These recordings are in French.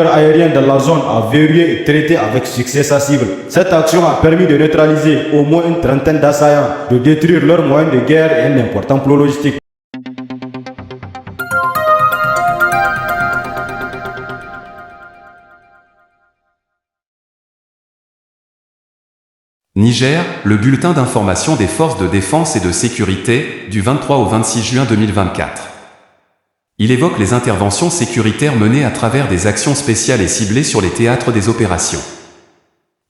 aérien dans la zone a verrouillé et traité avec succès sa cible. Cette action a permis de neutraliser au moins une trentaine d'assaillants, de détruire leurs moyens de guerre et un important plan logistique. Niger, le bulletin d'information des forces de défense et de sécurité, du 23 au 26 juin 2024. Il évoque les interventions sécuritaires menées à travers des actions spéciales et ciblées sur les théâtres des opérations.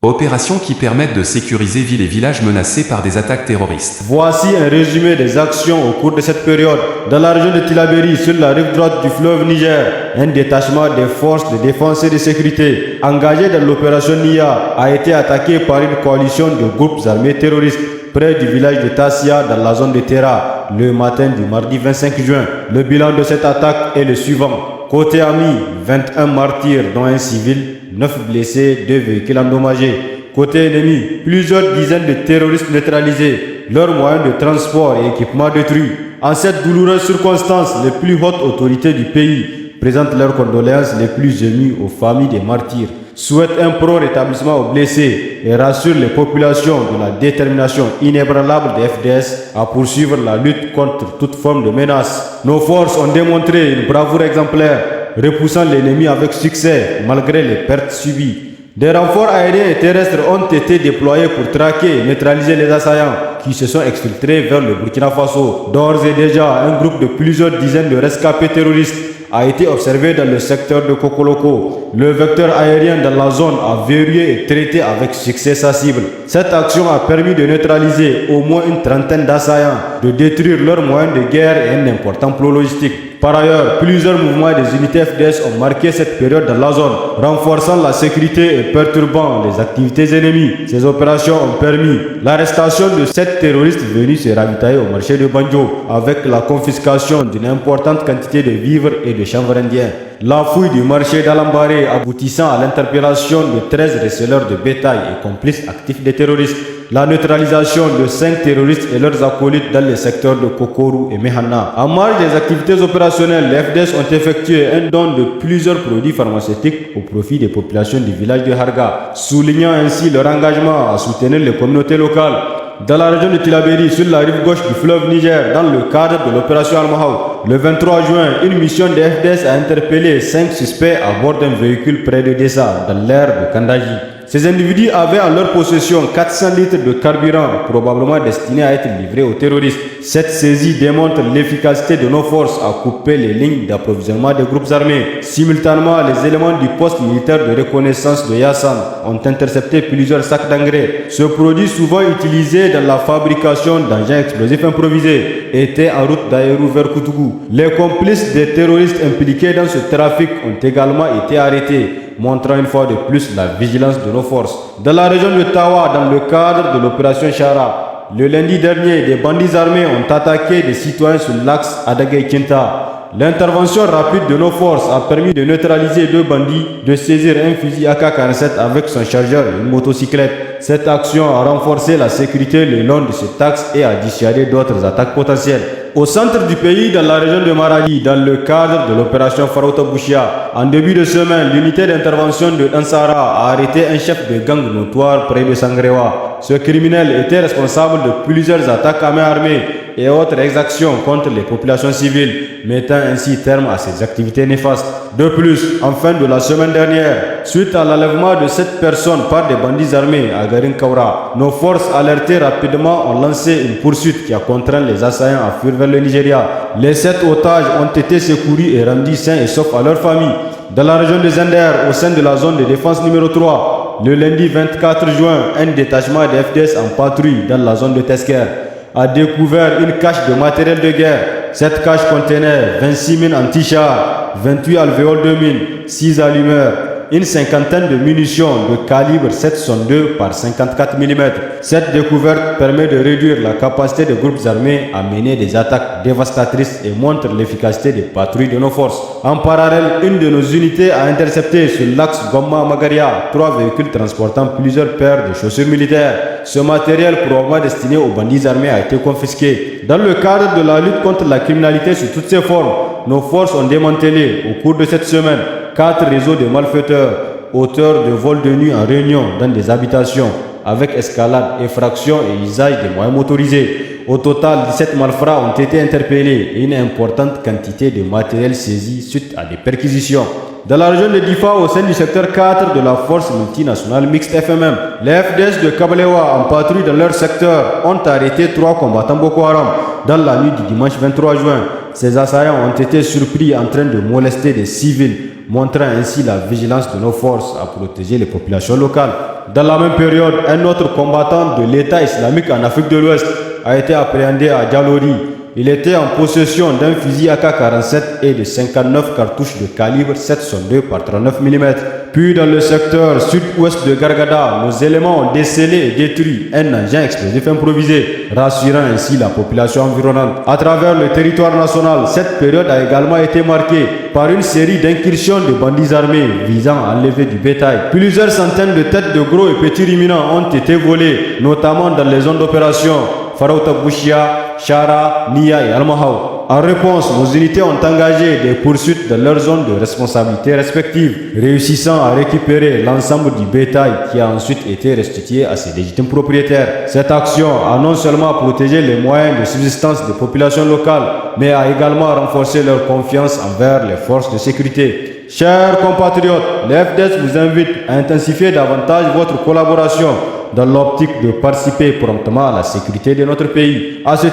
Opérations qui permettent de sécuriser villes et villages menacés par des attaques terroristes. Voici un résumé des actions au cours de cette période. Dans la région de Tillabéri, sur la rive droite du fleuve Niger, un détachement des forces de défense et de sécurité engagé dans l'opération NIA a été attaqué par une coalition de groupes armés terroristes près du village de Tassia dans la zone de Terra le matin du mardi 25 juin. Le bilan de cette attaque est le suivant. Côté ami, 21 martyrs dont un civil, 9 blessés, 2 véhicules endommagés. Côté ennemi, plusieurs dizaines de terroristes neutralisés, leurs moyens de transport et équipements détruits. En cette douloureuse circonstance, les plus hautes autorités du pays présentent leurs condoléances les plus émues aux familles des martyrs, souhaitent un prompt rétablissement aux blessés et rassurent les populations de la détermination inébranlable des FDS à poursuivre la lutte contre toute forme de menace. Nos forces ont démontré une bravoure exemplaire, repoussant l'ennemi avec succès malgré les pertes subies. Des renforts aériens et terrestres ont été déployés pour traquer et neutraliser les assaillants qui se sont exfiltrés vers le Burkina Faso. D'ores et déjà, un groupe de plusieurs dizaines de rescapés terroristes a été observé dans le secteur de Kokoloko. Le vecteur aérien dans la zone a verrouillé et traité avec succès sa cible. Cette action a permis de neutraliser au moins une trentaine d'assaillants, de détruire leurs moyens de guerre et un important plan logistique. Par ailleurs, plusieurs mouvements des unités FDS ont marqué cette période dans la zone, renforçant la sécurité et perturbant les activités ennemies. Ces opérations ont permis l'arrestation de 7 terroristes venus se ravitailler au marché de Banjo, avec la confiscation d'une importante quantité de vivres et de chanvre indien. La fouille du marché d'Alambaré aboutissant à l'interpellation de 13 receleurs de bétail et complices actifs des terroristes. La neutralisation de 5 terroristes et leurs acolytes dans les secteurs de Kokoru et Mehana. En marge des activités opérationnelles, les FDS ont effectué un don de plusieurs produits pharmaceutiques au profit des populations du village de Harga, soulignant ainsi leur engagement à soutenir les communautés locales. Dans la région de Tillabéri, sur la rive gauche du fleuve Niger, dans le cadre de l'opération Al-Mahaw, le 23 juin, une mission des FDS a interpellé 5 suspects à bord d'un véhicule près de Dessa, dans l'aire de Kandaji. Ces individus avaient en leur possession 400 litres de carburant, probablement destiné à être livré aux terroristes. Cette saisie démontre l'efficacité de nos forces à couper les lignes d'approvisionnement des groupes armés. Simultanément, les éléments du poste militaire de reconnaissance de Yassan ont intercepté plusieurs sacs d'engrais. Ce produit, souvent utilisé dans la fabrication d'engins explosifs improvisés, était en route d'Aérou vers Koutougou. Les complices des terroristes impliqués dans ce trafic ont également été arrêtés, montrant une fois de plus la vigilance de nos forces. Dans la région de Tawa, dans le cadre de l'opération Chara, le lundi dernier, des bandits armés ont attaqué des citoyens sur l'axe Adagay-Kinta. L'intervention rapide de nos forces a permis de neutraliser 2 bandits, de saisir un fusil AK-47 avec son chargeur et une motocyclette. Cette action a renforcé la sécurité le long de cet axe et a dissuadé d'autres attaques potentielles. Au centre du pays, dans la région de Maradi, dans le cadre de l'opération Farauta Bouchia, en début de semaine, l'unité d'intervention de Ansara a arrêté un chef de gang notoire près de Sangrewa. Ce criminel était responsable de plusieurs attaques à main armée et autres exactions contre les populations civiles, mettant ainsi terme à ces activités néfastes. De plus, en fin de la semaine dernière, suite à l'enlèvement de 7 personnes par des bandits armés à Garin Kaura, nos forces alertées rapidement ont lancé une poursuite qui a contraint les assaillants à fuir vers le Nigeria. Les 7 otages ont été secourus et rendus sains et saufs à leur famille. Dans la région de Zender, au sein de la zone de défense numéro 3, le lundi 24 juin, un détachement de FDS en patrouille dans la zone de Tesker a découvert une cache de matériel de guerre. Cette cache contenait 26 mines anti-chars, 28 alvéoles de mines, 6 allumeurs, une cinquantaine de munitions de calibre 7,62 par 54 mm. Cette découverte permet de réduire la capacité des groupes armés à mener des attaques dévastatrices et montre l'efficacité des patrouilles de nos forces. En parallèle, une de nos unités a intercepté sur l'axe Goma-Magaria 3 véhicules transportant plusieurs paires de chaussures militaires. Ce matériel probablement destiné aux bandits armés a été confisqué. Dans le cadre de la lutte contre la criminalité sous toutes ses formes, nos forces ont démantelé au cours de cette semaine 4 réseaux de malfaiteurs, auteurs de vols de nuit en réunion dans des habitations, avec escalade, effraction et usage des moyens motorisés. Au total, 17 malfrats ont été interpellés et une importante quantité de matériel saisi suite à des perquisitions. Dans la région de Difa, au sein du secteur 4 de la force multinationale mixte FMM, les FDS de Kabalewa, en patrouille dans leur secteur, ont arrêté 3 combattants Boko Haram dans la nuit du dimanche 23 juin. Ces assaillants ont été surpris en train de molester des civils, montrant ainsi la vigilance de nos forces à protéger les populations locales. Dans la même période, un autre combattant de l'État islamique en Afrique de l'Ouest a été appréhendé à Djalori. Il était en possession d'un fusil AK-47 et de 59 cartouches de calibre 7,62 par 39 mm. Puis dans le secteur sud-ouest de Gargada, nos éléments ont décelé et détruit un engin explosif improvisé, rassurant ainsi la population environnante. À travers le territoire national, cette période a également été marquée par une série d'incursions de bandits armés visant à enlever du bétail. Plusieurs centaines de têtes de gros et petits ruminants ont été volées, notamment dans les zones d'opération Farauta Bouchia, Chara, Nia et Almahau. En réponse, nos unités ont engagé des poursuites dans leurs zones de responsabilité respectives, réussissant à récupérer l'ensemble du bétail qui a ensuite été restitué à ses légitimes propriétaires. Cette action a non seulement protégé les moyens de subsistance des populations locales, mais a également renforcé leur confiance envers les forces de sécurité. Chers compatriotes, les FDS vous invitent à intensifier davantage votre collaboration dans l'optique de participer promptement à la sécurité de notre pays. À ce